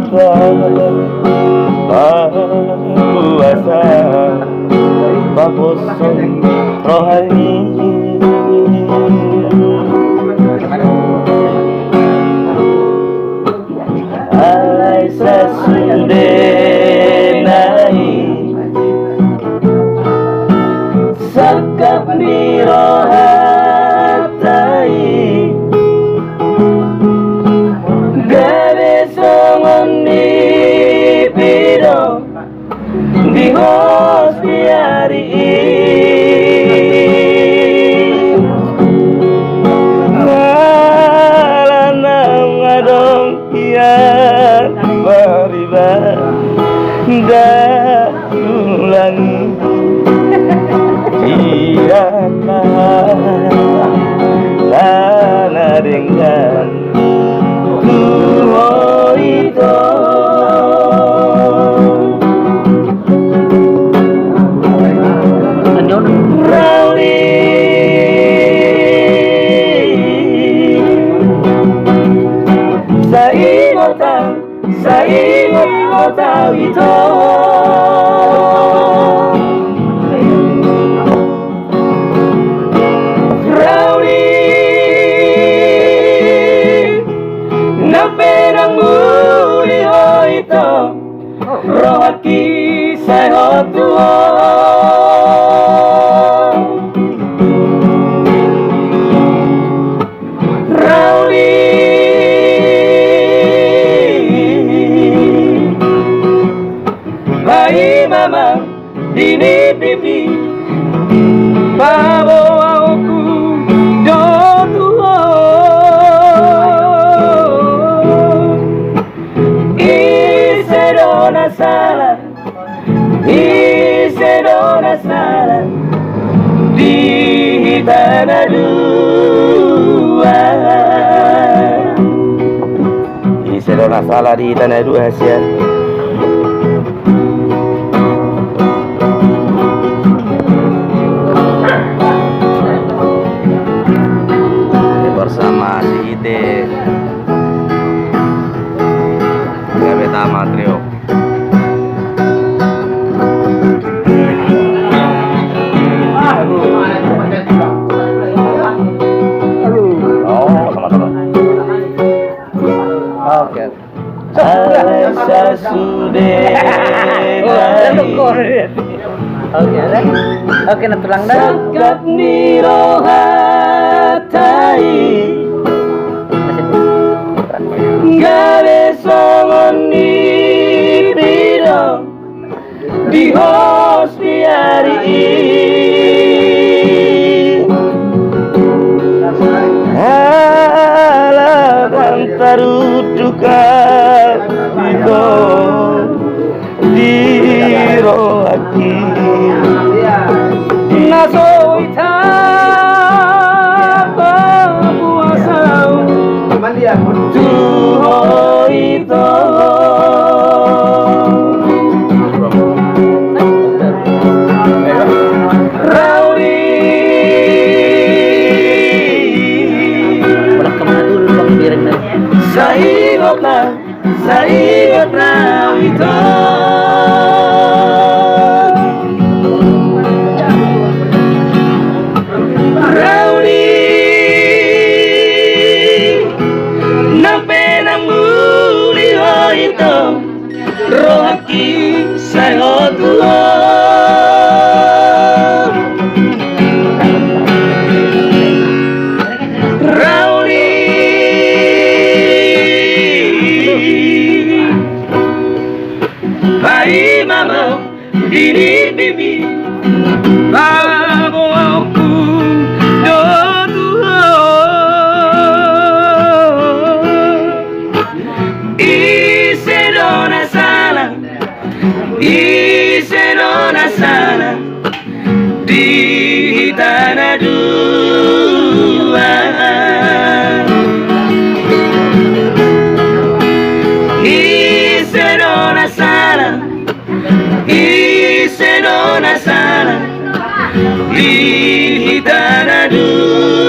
puasa bakosong rohani alai sasudenai sakap nirohatai gabe songoni piro di hostiari ngalanang ngadong kian beriba ulangi tirakah tanah dengan itu sa ingot mo tao ito Rauli na perang muli o ito rohat kisay hotuo mama dini pipi pabo aku dotuo isedona salah di tanah dua isedona salah di tanah dua sia bersama si Ide Gabe Tama Trio. Oh, sama-sama. Oke. Saya sudah. Oke, natulang dah. Sakap nirohatai gabe songoni piro di hostiari alam taruduka iko diroaki nasoita puasa tuho itu Rauli Udah kemana dulu bang piring nih? Saingot na itu rohaki saya Rauli Hai mama dini bibi babo aku isedona sana di tanah dua isedona sana di tanah dua